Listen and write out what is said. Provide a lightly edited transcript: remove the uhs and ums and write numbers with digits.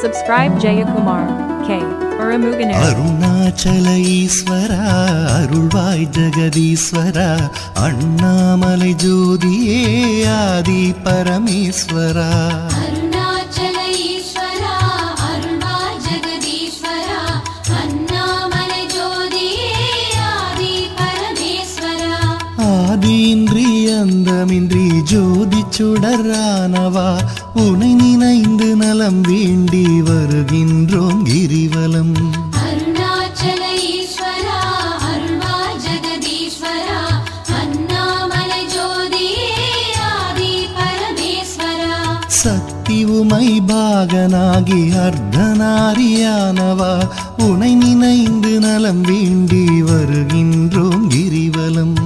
Subscribe Jayakumar K. Aramuganar. Arunachal ஈஸ்வரா அருள்வாய் ஜெகதீஸ்வரா அண்ணாமலை ஜோதியே ஆதி பரமேஸ்வரா. அருணாச்சல ஈஸ்வரா அருள்வாய் ஜெகதீஸ்வரா அண்ணாமலை ஜோதியே ஆதி பரமேஸ்வரா. ஆதியின்றி அந்தமின்றி ஜோதி சுடரானவா உனை நினைந்து நலம் வேண்டி வருகின்றோம் கிரிவலம். அருணாச்சல ஈஸ்வரா அருள்வாய் ஜெகதீஸ்வரா அண்ணாமலை ஜோதியே ஆதி பரமேஸ்வரா. சக்தி உமை பாகனாகி அர்த்தநாரியானவா உனை நினைந்து நலம் வேண்டி வருகின்றோம் கிரிவலம்.